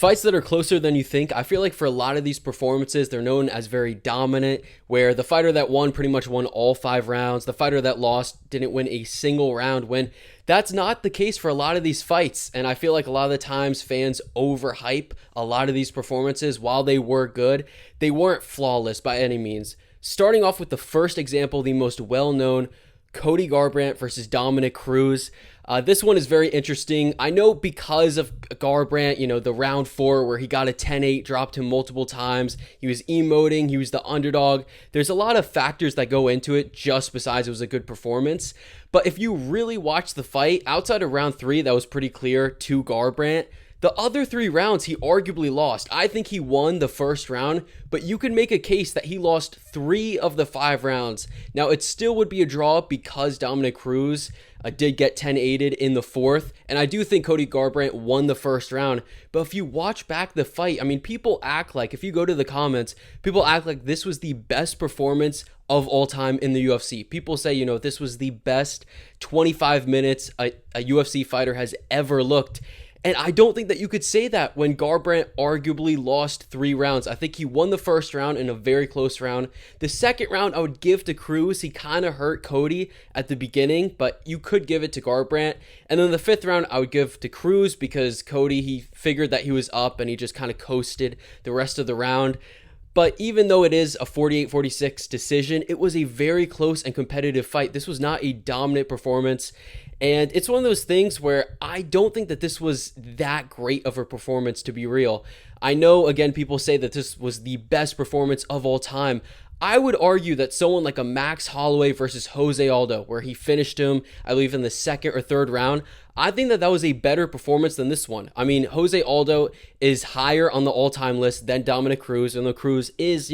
Fights that are closer than you think. I feel like for a lot of these performances, they're known as very dominant, where the fighter that won pretty much won all 5 rounds. The fighter that lost didn't win a single round, when that's not the case for a lot of these fights. And I feel like a lot of the times fans overhype a lot of these performances. While they were good, they weren't flawless by any means. Starting off with the first example, the most well-known, Cody Garbrandt versus Dominick Cruz. This one is very interesting. I know because of Garbrandt, the round 4 where he got a 10-8, dropped him multiple times. He was emoting. He was the underdog. There's a lot of factors that go into it just besides it was a good performance. But if you really watch the fight, outside of round 3, that was pretty clear to Garbrandt. The other 3 rounds, he arguably lost. I think he won the first round, but you can make a case that he lost 3 of the 5 rounds. Now, it still would be a draw because Dominick Cruz did get 10-8'd in the 4th, and I do think Cody Garbrandt won the first round. But if you watch back the fight, people act like, if you go to the comments, people act like this was the best performance of all time in the UFC. People say, this was the best 25 minutes a UFC fighter has ever looked. And I don't think that you could say that when Garbrandt arguably lost 3 rounds. I think he won the first round in a very close round. The second round I would give to Cruz. He kind of hurt Cody at the beginning, but you could give it to Garbrandt. And then the 5th round I would give to Cruz because Cody, he figured that he was up and he just kind of coasted the rest of the round. But even though it is a 48-46 decision, it was a very close and competitive fight. This was not a dominant performance. And it's one of those things where I don't think that this was that great of a performance, to be real. I know, again, people say that this was the best performance of all time. I would argue that someone like a Max Holloway versus Jose Aldo, where he finished him, I believe, in the 2nd or 3rd round, I think that that was a better performance than this one. Jose Aldo is higher on the all-time list than Dominick Cruz, and the Cruz is,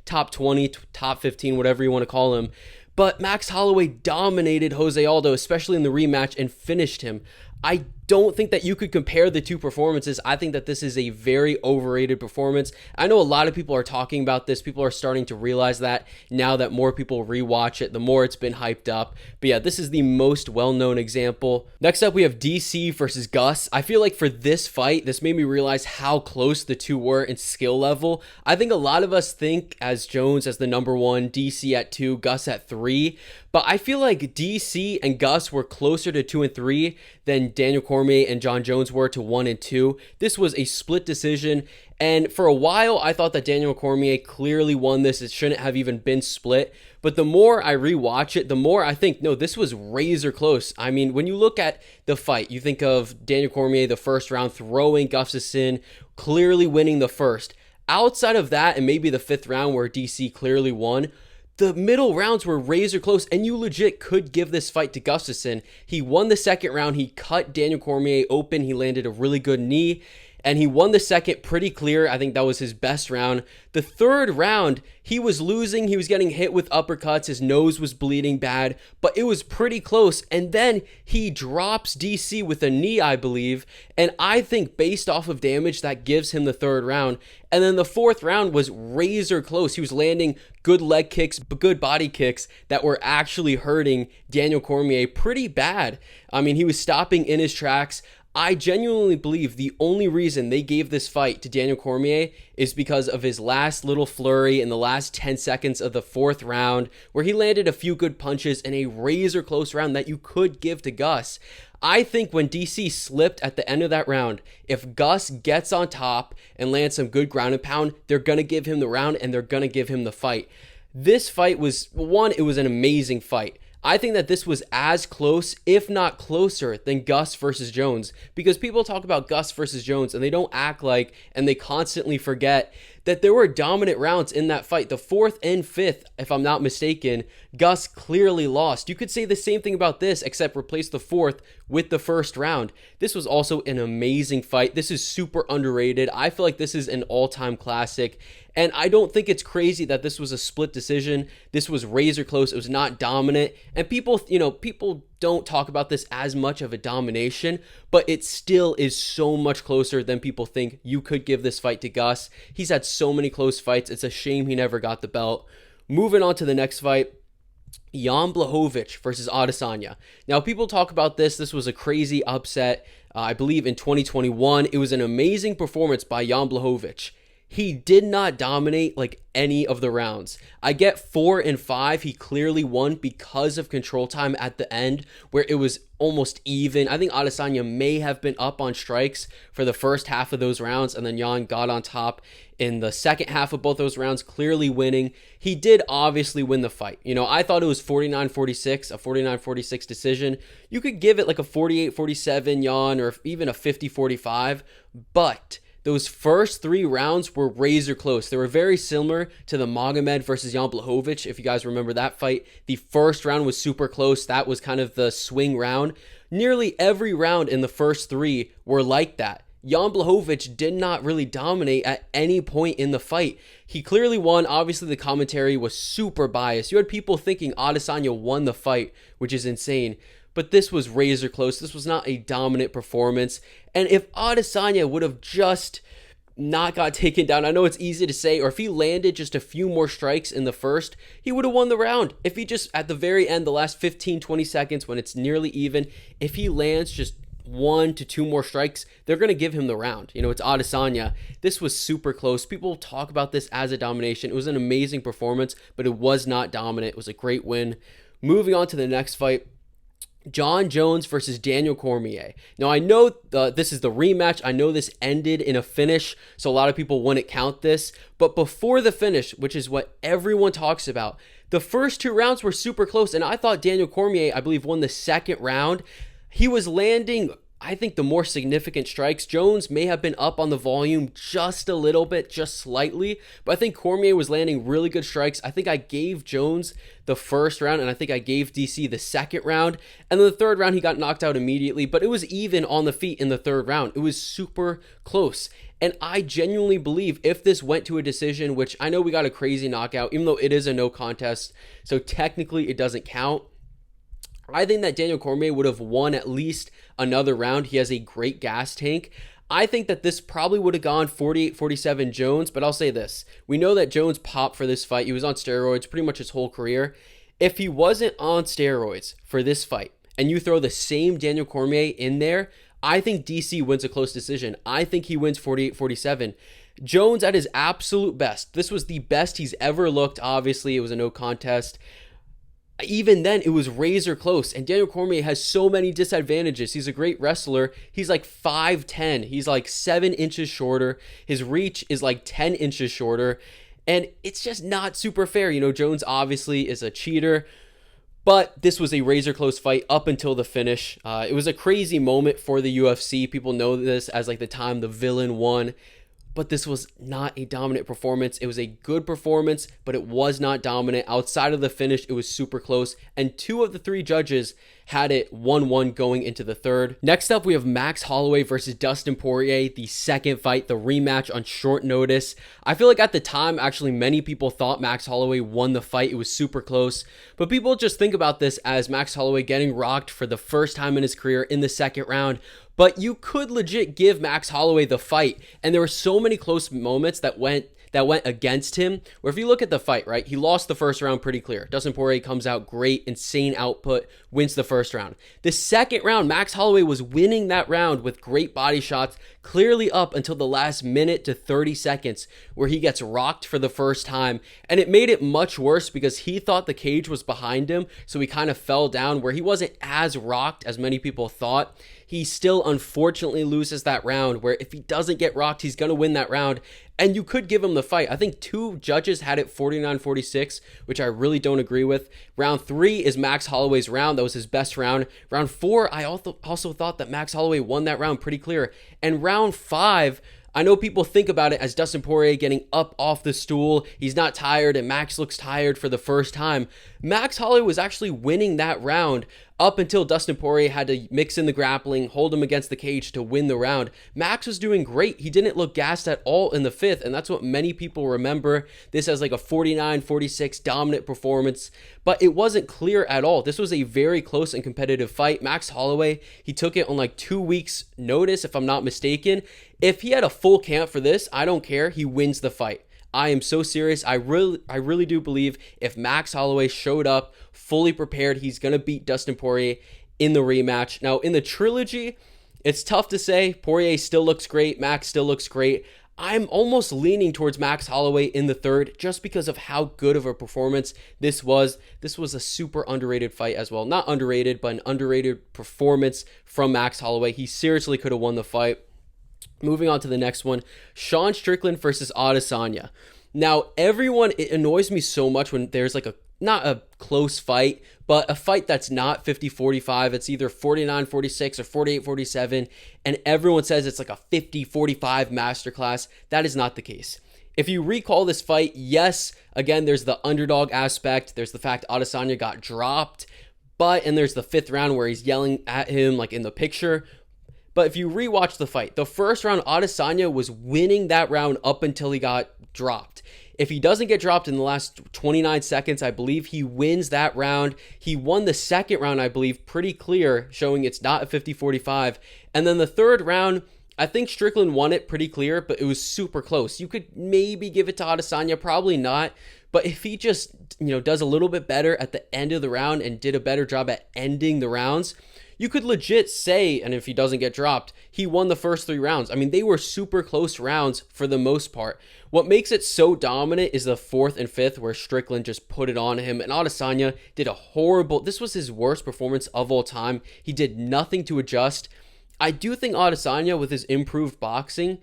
top 20, top 15, whatever you want to call him. But Max Holloway dominated Jose Aldo, especially in the rematch, and finished him. I don't think that you could compare the 2 performances. I think that this is a very overrated performance. I know a lot of people are talking about this. People are starting to realize that now that more people rewatch it, the more it's been hyped up. But yeah, this is the most well-known example. Next up, we have DC versus Gus. I feel like for this fight, this made me realize how close the 2 were in skill level. I think a lot of us think as Jones as the number 1, DC at 2, Gus at 3. But I feel like DC and Gus were closer to 2 and 3 than Daniel Cormier and Jon Jones were to 1 and 2. This was a split decision, and for a while I thought that Daniel Cormier clearly won this. It shouldn't have even been split. But the more I rewatch it, the more I think, no, this was razor close. When you look at the fight, you think of Daniel Cormier the first round throwing Gustafsson, clearly winning the first. Outside of that, and maybe the 5th round where DC clearly won, the middle rounds were razor close, and you legit could give this fight to Gustafsson. He won the 2nd round. He cut Daniel Cormier open. He landed a really good knee, and he won the 2nd pretty clear. I think that was his best round. The 3rd round, he was losing. He was getting hit with uppercuts. His nose was bleeding bad, but it was pretty close. And then he drops DC with a knee, I believe. And I think based off of damage, that gives him the 3rd round. And then the 4th round was razor close. He was landing good leg kicks, good body kicks that were actually hurting Daniel Cormier pretty bad. He was stopping in his tracks. I genuinely believe the only reason they gave this fight to Daniel Cormier is because of his last little flurry in the last 10 seconds of the 4th round, where he landed a few good punches in a razor close round that you could give to Gus. I think when DC slipped at the end of that round, if Gus gets on top and lands some good ground and pound, they're going to give him the round and they're going to give him the fight. This fight was, it was an amazing fight. I think that this was as close, if not closer, than Gus versus Jones, because people talk about Gus versus Jones and they don't act like, and they constantly forget that there were dominant rounds in that fight. The 4th and 5th, if I'm not mistaken, Gus clearly lost. You could say the same thing about this, except replace the 4th with the 1st round. This was also an amazing fight. This is super underrated. I feel like this is an all-time classic. And I don't think it's crazy that this was a split decision. This was razor close. It was not dominant. And people don't talk about this as much of a domination, but it still is so much closer than people think. You could give this fight to Gus. He's had so many close fights. It's a shame he never got the belt. Moving on to the next fight, Blachowicz versus Adesanya. Now, people talk about this. This was a crazy upset. I believe in 2021. It was an amazing performance by Jan Blachowicz. He did not dominate like any of the rounds. I get 4 and 5. He clearly won because of control time at the end where it was almost even. I think Adesanya may have been up on strikes for the first half of those rounds, and then Jan got on top in the second half of both those rounds, clearly winning. He did obviously win the fight. I thought it was 49-46, a 49-46 decision. You could give it like a 48-47 Jan or even a 50-45, but those first 3 rounds were razor close. They were very similar to the Magomed versus Jan Blachowicz. If you guys remember that fight, the first round was super close. That was kind of the swing round. Nearly every round in the first 3 were like that. Jan Blachowicz did not really dominate at any point in the fight. He clearly won. Obviously, the commentary was super biased. You had people thinking Adesanya won the fight, which is insane. But this was razor close. This was not a dominant performance. And if Adesanya would have just not got taken down, I know it's easy to say, or if he landed just a few more strikes in the first, he would have won the round. If he just, at the very end, the last 15-20 seconds when it's nearly even, if he lands just 1 to 2 more strikes, they're going to give him the round. It's Adesanya. This was super close. People talk about this as a domination. It was an amazing performance, but it was not dominant. It was a great win. Moving on to the next fight, Jon Jones versus Daniel Cormier. Now, I know this is the rematch. I know this ended in a finish, so a lot of people wouldn't count this. But before the finish, which is what everyone talks about, the first 2 rounds were super close, and I thought Daniel Cormier, I believe, won the second round. He was landing, I think, the more significant strikes. Jones may have been up on the volume just a little bit, just slightly, but I think Cormier was landing really good strikes. I think I gave Jones the first round, and I think I gave DC the second round, and then the third round he got knocked out immediately, but it was even on the feet in the third round. It was super close, and I genuinely believe if this went to a decision, which I know we got a crazy knockout, even though it is a no contest, so technically it doesn't count, I think that Daniel Cormier would have won at least another round. He has a great gas tank. I think that this probably would have gone 48-47 Jones, but I'll say this. We know that Jones popped for this fight. He was on steroids pretty much his whole career. If he wasn't on steroids for this fight, and you throw the same Daniel Cormier in there, I think DC wins a close decision. I think he wins 48-47. Jones at his absolute best. This was the best he's ever looked. Obviously, it was a no contest. Even then, it was razor close, and Daniel Cormier has so many disadvantages. He's a great wrestler. He's like 5'10". He's like 7 inches shorter. His reach is like 10 inches shorter, and it's just not super fair. Jones obviously is a cheater, but this was a razor close fight up until the finish. It was a crazy moment for the UFC. People know this as like the time the villain won. But this was not a dominant performance. It was a good performance, but it was not dominant. Outside of the finish, it was super close. And 2 of the 3 judges had it 1-1 going into the third. Next up, we have Max Holloway versus Dustin Poirier, the second fight, the rematch on short notice. I feel like at the time, actually, many people thought Max Holloway won the fight. It was super close. But people just think about this as Max Holloway getting rocked for the first time in his career in the second round. But you could legit give Max Holloway the fight. And there were so many close moments that went against him, where if you look at the fight, right, he lost the first round pretty clear. Dustin Poirier comes out great, insane output, wins the first round. The second round, Max Holloway was winning that round with great body shots, clearly up until the last minute to 30 seconds, where he gets rocked for the first time. And it made it much worse because he thought the cage was behind him, so he kind of fell down, where he wasn't as rocked as many people thought. He still unfortunately loses that round, where if he doesn't get rocked, he's going to win that round. And you could give him the fight. I think 2 judges had it 49-46, which I really don't agree with. Round 3 is Max Holloway's round. That was his best round. Round 4, I also thought that Max Holloway won that round pretty clear. And round 5, I know people think about it as Dustin Poirier getting up off the stool. He's not tired, and Max looks tired for the first time. Max Holloway was actually winning that round up until Dustin Poirier had to mix in the grappling, hold him against the cage to win the round. Max was doing great. He didn't look gassed at all in the 5th, and that's what many people remember this as like a 49-46 dominant performance, but it wasn't clear at all. This was a very close and competitive fight. Max Holloway, he took it on like 2 weeks notice, if I'm not mistaken. If he had a full camp for this, I don't care. He wins the fight. I am so serious. I really do believe if Max Holloway showed up fully prepared, he's going to beat Dustin Poirier in the rematch. Now, in the trilogy, It's tough to say. Poirier still looks great. Max still looks great. I'm almost leaning towards Max Holloway in the third just because of how good of a performance this was. This was a super underrated fight as well. Not underrated, but an underrated performance from Max Holloway. He seriously could have won the fight. Moving on to the next one, Sean Strickland versus Adesanya. Now, it annoys me so much when there's like not a close fight, but a fight that's not 50-45. It's either 49-46 or 48-47, and everyone says it's like a 50-45 masterclass. That is not the case. If you recall this fight, yes, again, there's the underdog aspect. There's the fact Adesanya got dropped, and there's the 5th round where he's yelling at him like in the picture. But if you rewatch the fight, the first round, Adesanya was winning that round up until he got dropped. If he doesn't get dropped in the last 29 seconds, I believe he wins that round. He won the second round, I believe, pretty clear, showing it's not a 50-45. And then the third round, I think Strickland won it pretty clear, but it was super close. You could maybe give it to Adesanya, probably not. But if he just, does a little bit better at the end of the round and did a better job at ending the rounds, you could legit say, and if he doesn't get dropped, he won the first 3 rounds. I mean, they were super close rounds for the most part. What makes it so dominant is the 4th and 5th where Strickland just put it on him, and Adesanya did this was his worst performance of all time. He did nothing to adjust. I do think Adesanya, with his improved boxing,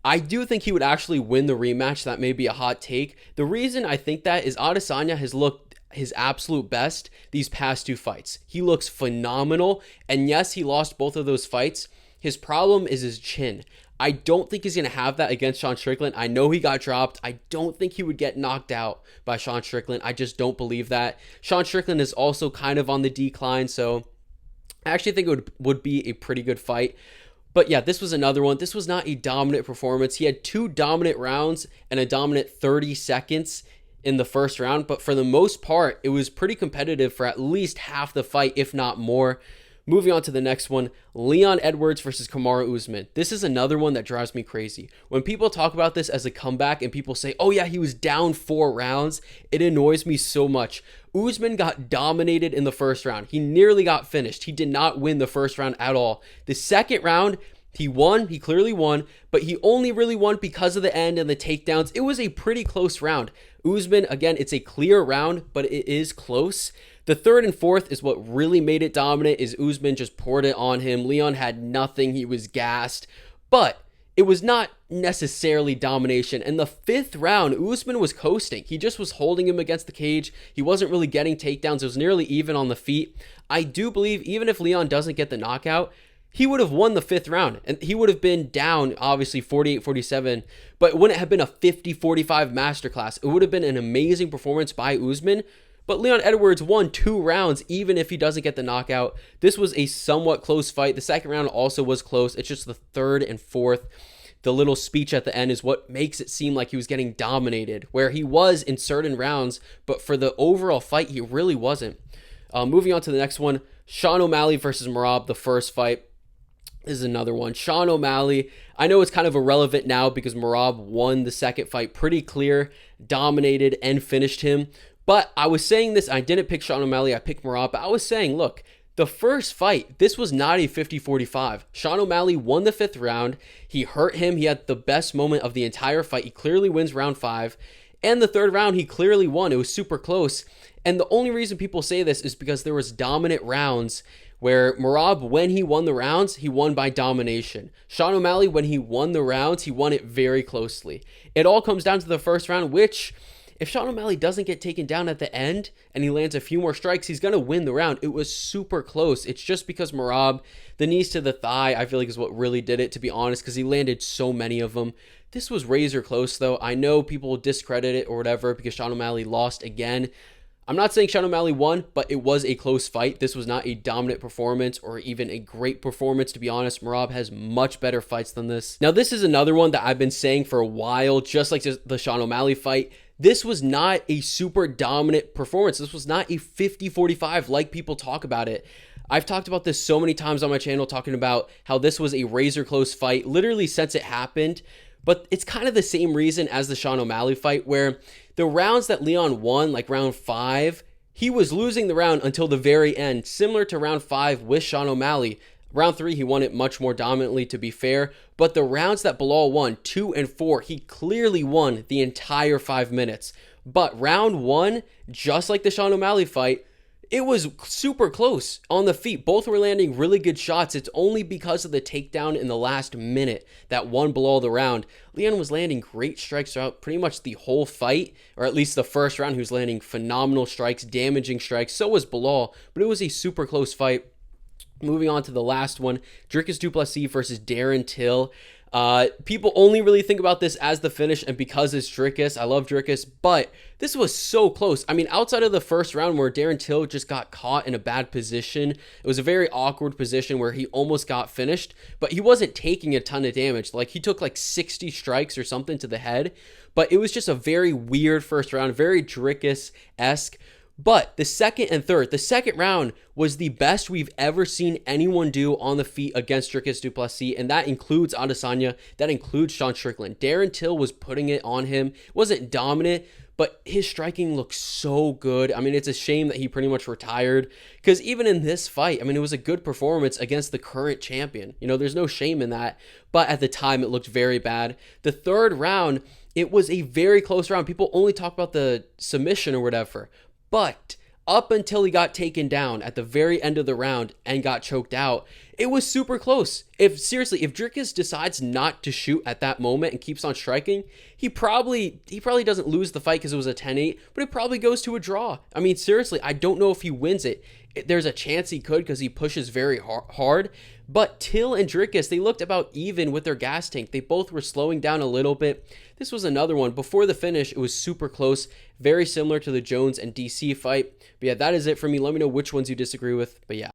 I do think he would actually win the rematch. That may be a hot take. The reason I think that is Adesanya has looked his absolute best these past 2 fights. He looks phenomenal, and yes, he lost both of those fights. His problem is his chin. I don't think he's going to have that against Sean Strickland. I know he got dropped. I don't think he would get knocked out by Sean Strickland. I just don't believe that. Sean Strickland is also kind of on the decline, so I actually think it would be a pretty good fight. But yeah, this was another one. This was not a dominant performance. He had 2 dominant rounds and a dominant 30 seconds in the first round, but for the most part, it was pretty competitive for at least half the fight, if not more. Moving on to the next one, Leon Edwards versus Kamaru Usman. This is another one that drives me crazy. When people talk about this as a comeback and people say, oh yeah, he was down 4 rounds, it annoys me so much. Usman got dominated in the first round. He nearly got finished. He did not win the first round at all. The second round, he won, he clearly won, but he only really won because of the end and the takedowns. It was a pretty close round. Usman, again, it's a clear round, but it is close. The 3rd and 4th is what really made it dominant, is Usman just poured it on him. Leon had nothing, he was gassed, but it was not necessarily domination. And the 5th round, Usman was coasting. He just was holding him against the cage. He wasn't really getting takedowns. It was nearly even on the feet. I do believe even if Leon doesn't get the knockout, he would have won the 5th round, and he would have been down, obviously, 48-47, but it wouldn't have been a 50-45 masterclass. It would have been an amazing performance by Usman, but Leon Edwards won 2 rounds, even if he doesn't get the knockout. This was a somewhat close fight. The second round also was close. It's just the 3rd and 4th. The little speech at the end is what makes it seem like he was getting dominated, where he was in certain rounds, but for the overall fight, he really wasn't. Moving on to the next one, Sean O'Malley versus Merab, the first fight. This is another one. Sean O'Malley, I know it's kind of irrelevant now because Merab won the second fight pretty clear, dominated, and finished him. But I was saying this, I didn't pick Sean O'Malley, I picked Merab, but I was saying, look, the first fight, this was not a 50-45. Sean O'Malley won the 5th round. He hurt him. He had the best moment of the entire fight. He clearly wins round 5. And the 3rd round, he clearly won. It was super close. And the only reason people say this is because there was dominant rounds where Merab, when he won the rounds, he won by domination. Sean O'Malley, when he won the rounds, he won it very closely. It all comes down to the first round, which, if Sean O'Malley doesn't get taken down at the end and he lands a few more strikes, he's going to win the round. It was super close. It's just because Merab, the knees to the thigh, I feel like is what really did it, to be honest, because he landed so many of them. This was razor close, though. I know people discredit it or whatever because Sean O'Malley lost again. I'm not saying Sean O'Malley won, but it was a close fight. This was not a dominant performance or even a great performance, to be honest. Merab has much better fights than this. Now, this is another one that I've been saying for a while, just like the Sean O'Malley fight. This was not a super dominant performance. This was not a 50-45 like people talk about it. I've talked about this so many times on my channel, talking about how this was a razor close fight, literally since it happened. But it's kind of the same reason as the Sean O'Malley fight, where the rounds that Leon won, like round 5, he was losing the round until the very end, similar to round 5 with Sean O'Malley. Round 3, he won it much more dominantly, to be fair, but the rounds that Belal won, 2 and 4, he clearly won the entire 5 minutes. But round 1, just like the Sean O'Malley fight, it was super close on the feet. Both were landing really good shots. It's only because of the takedown in the last minute that won Belal the round. Leon was landing great strikes throughout pretty much the whole fight, or at least the first round. He was landing phenomenal strikes, damaging strikes. So was Belal, but it was a super close fight. Moving on to the last one, Dricus du Plessis versus Darren Till. People only really think about this as the finish, and because it's Dricus, I love Dricus, but this was so close. I mean, outside of the first round where Darren Till just got caught in a bad position, it was a very awkward position where he almost got finished, but he wasn't taking a ton of damage. Like, he took like 60 strikes or something to the head, but it was just a very weird first round, very Dricus-esque. But the second and third, the second round was the best we've ever seen anyone do on the feet against Dricus du Plessis, and that includes Adesanya, that includes Sean Strickland. Darren Till was putting it on him. Wasn't dominant, but his striking looked so good. I mean, it's a shame that he pretty much retired, because even in this fight, I mean, it was a good performance against the current champion. You know, there's no shame in that, but at the time, it looked very bad. The third round, it was a very close round. People only talk about the submission or whatever, but up until he got taken down at the very end of the round and got choked out, it was super close. If Dricus decides not to shoot at that moment and keeps on striking, he probably doesn't lose the fight because it was a 10-8, but it probably goes to a draw. I mean, seriously, I don't know if he wins it. There's a chance he could because he pushes very hard. But Till and Dricus, they looked about even with their gas tank. They both were slowing down a little bit. This was another one. Before the finish, it was super close. Very similar to the Jones and DC fight. But yeah, that is it for me. Let me know which ones you disagree with. But yeah.